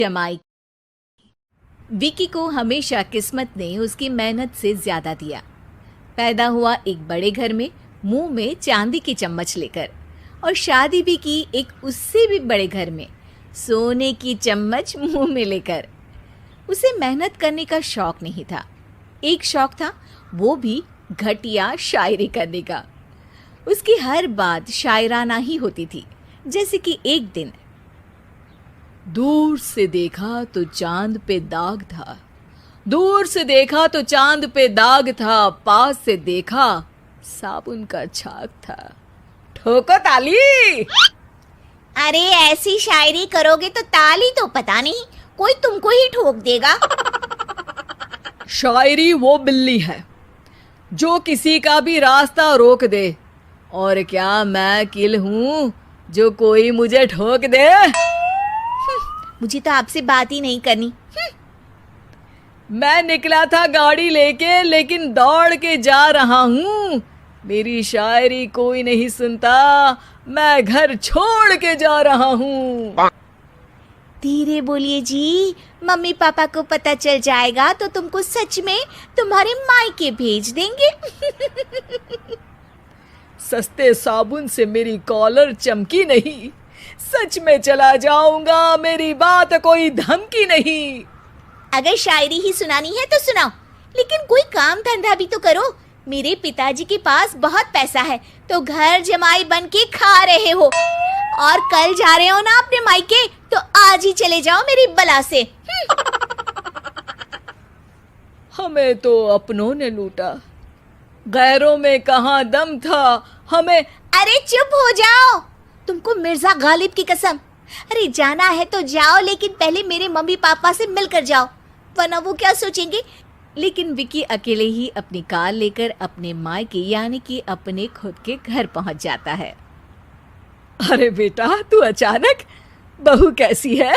जमाई। विकी को हमेशा किस्मत ने उसकी मेहनत से ज्यादा दिया। पैदा हुआ एक बड़े घर में, मुंह में चांदी की चम्मच लेकर, और शादी भी की एक उससे भी बड़े घर में, सोने की चम्मच मुंह में लेकर। उसे मेहनत करने का शौक नहीं था। एक शौक था, वो भी घटिया शायरी करने का। उसकी हर बात शायराना ही होती थी। जैसे कि एक दिन, दूर से देखा तो चांद पे दाग था, दूर से देखा तो चांद पे दाग था, पास से देखा साबुन का छाग था। ठोको ताली। अरे ऐसी शायरी करोगे तो ताली तो पता नहीं, कोई तुमको ही ठोक देगा। शायरी वो बिल्ली है जो किसी का भी रास्ता रोक दे, और क्या मैं किल हूं जो कोई मुझे ठोक दे। मुझे तो आपसे बात ही नहीं करनी। मैं निकला था गाड़ी लेके, लेकिन दौड़ के जा रहा हूं। मेरी शायरी कोई नहीं सुनता, मैं घर छोड़ के जा रहा हूं। धीरे बोलिए जी, मम्मी पापा को पता चल जाएगा तो तुमको सच में तुम्हारे मायके भेज देंगे। सस्ते साबुन से मेरी कॉलर चमकी नहीं, सच में चला जाऊंगा, मेरी बात कोई धमकी नहीं। अगर शायरी ही सुनानी है तो सुनाओ, लेकिन कोई काम धंधा भी तो करो। मेरे पिताजी के पास बहुत पैसा है, तो घर जमाई बन के खा रहे हो, और कल जा रहे हो ना अपने मायके, तो आज ही चले जाओ मेरी बला से। हमें तो अपनों ने लूटा, गैरों में कहाँ दम था हमें। अरे चुप हो जाओ, तुमको मिर्जा गालिब की कसम। अरे जाना है तो जाओ, लेकिन पहले मेरे मम्मी पापा से मिलकर जाओ, वरना वो क्या सोचेंगे। लेकिन विकी अकेले ही अपनी कार लेकर अपने मायके यानी कि अपने खुद के घर पहुंच जाता है। अरे बेटा, तू अचानक, बहू कैसी है?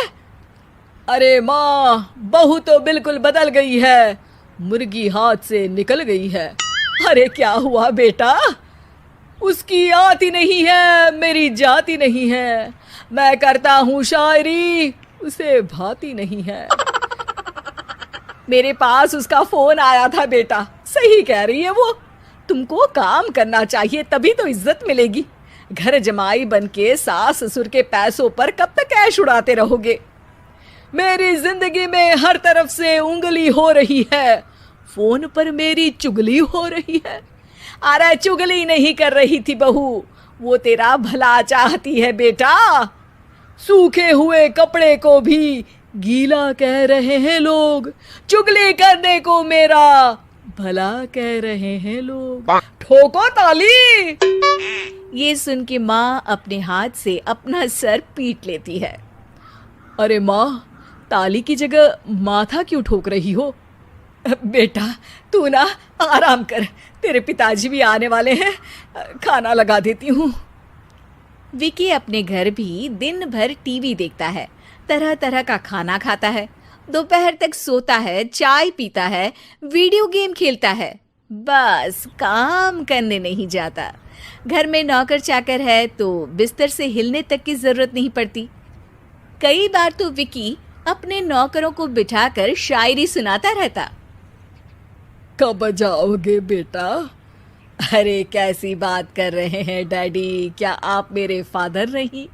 अरे माँ, बहू तो बिल्कुल बदल गई है, मुर्गी हाथ से निकल गई है। अरे क्या हुआ बेटा? उसकी आती नहीं है, मेरी जाती नहीं है। मैं करता हूँ शायरी, उसे भाती नहीं है। मेरे पास उसका फोन आया था बेटा, सही कह रही है वो। तुमको काम करना चाहिए, तभी तो इज्जत मिलेगी। घर जमाई बनके सास ससुर के पैसों पर कब तक ऐश उड़ाते रहोगे? मेरी जिंदगी में हर तरफ से उंगली हो रही है, फोन पर मेरी चुगली हो रही है। अरे चुगली नहीं कर रही थी बहू, वो तेरा भला चाहती है बेटा। सूखे हुए कपड़े को भी गीला कह रहे हैं लोग, चुगली करने को मेरा भला कह रहे हैं लोग। ठोको ताली। ये सुन के माँ अपने हाथ से अपना सर पीट लेती है। अरे माँ, ताली की जगह माथा क्यों ठोक रही हो? बेटा तू ना आराम कर, तेरे पिताजी भी आने वाले हैं, खाना लगा देती हूँ। विकी अपने घर भी दिन भर टीवी देखता है, तरह तरह का खाना खाता है, दोपहर तक सोता है, चाय पीता है, वीडियो गेम खेलता है, बस काम करने नहीं जाता। घर में नौकर चाकर है तो बिस्तर से हिलने तक की जरूरत नहीं पड़ती। कई बार तो विकी अपने नौकरों को बिठाकर शायरी सुनाता रहता। कब जाओगे बेटा? अरे कैसी बात कर रहे हैं डैडी, क्या आप मेरे फादर नहीं?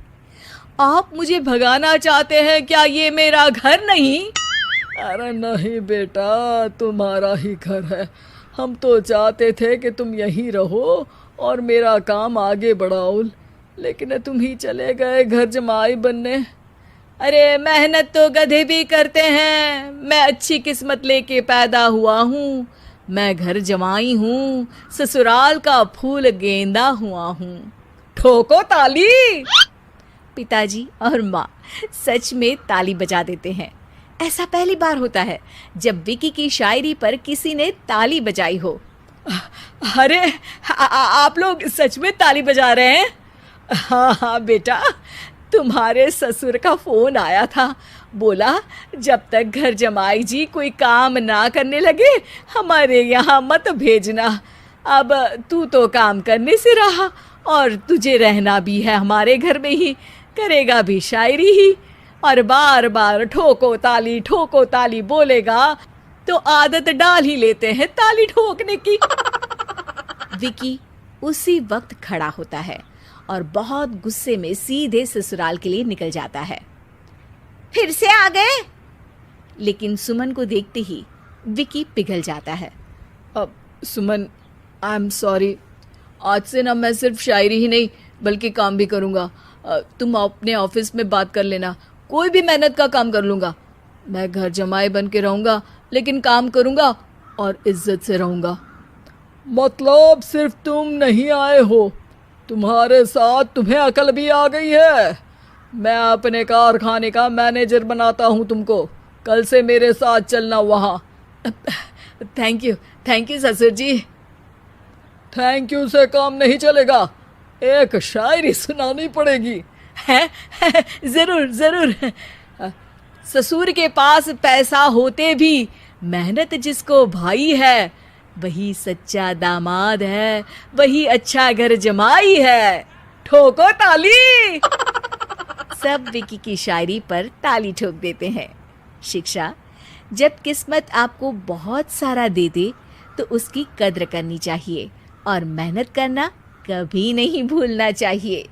आप मुझे भगाना चाहते हैं क्या? ये मेरा घर नहीं। अरे नहीं बेटा, तुम्हारा ही घर है। हम तो चाहते थे कि तुम यहीं रहो और मेरा काम आगे बढ़ाओ, लेकिन तुम ही चले गए घर जमाई बनने। अरे मेहनत तो गधे भी करते हैं, मैं अच्छी किस्मत लेके पैदा हुआ हूँ, मैं घर जमाई हूँ, ससुराल का फूल गेंदा हुआ हूँ। ठोको ताली। पिताजी और माँ सच में ताली बजा देते हैं। ऐसा पहली बार होता है जब विकी की शायरी पर किसी ने ताली बजाई हो। अरे आप लोग सच में ताली बजा रहे हैं? हाँ हाँ बेटा, तुम्हारे ससुर का फोन आया था, बोला जब तक घर जमाई जी कोई काम ना करने लगे हमारे यहाँ मत भेजना। अब तू तो काम करने से रहा और तुझे रहना भी है हमारे घर में ही, करेगा भी शायरी ही। और बार बार ठोको ताली बोलेगा तो आदत डाल ही लेते हैं ताली ठोकने की। विकी उसी वक्त खड़ा होता है और बहुत गुस्से में सीधे ससुराल के लिए निकल जाता है। फिर से आ गए? लेकिन सुमन को देखते ही विकी पिघल जाता है। अब सुमन, आई एम सॉरी, आज से ना मैं सिर्फ शायरी ही नहीं बल्कि काम भी करूँगा। तुम अपने ऑफिस में बात कर लेना, कोई भी मेहनत का काम कर लूँगा। मैं घर जमाई बन के रहूँगा लेकिन काम करूँगा और इज्जत से रहूँगा। मतलब सिर्फ तुम नहीं आए हो, तुम्हारे साथ तुम्हें अकल भी आ गई है। मैं अपने कारखाने का मैनेजर बनाता हूँ तुमको, कल से मेरे साथ चलना वहाँ। थैंक यू ससुर जी। थैंक यू से काम नहीं चलेगा, एक शायरी सुनानी पड़ेगी। है जरूर। ससुर के पास पैसा होते भी मेहनत जिसको भाई है, वही सच्चा दामाद है, वही अच्छा घर जमाई है। ठोको ताली। सब विकी की शायरी पर ताली ठोक देते हैं। शिक्षा, जब किस्मत आपको बहुत सारा दे दे तो उसकी कद्र करनी चाहिए और मेहनत करना कभी नहीं भूलना चाहिए।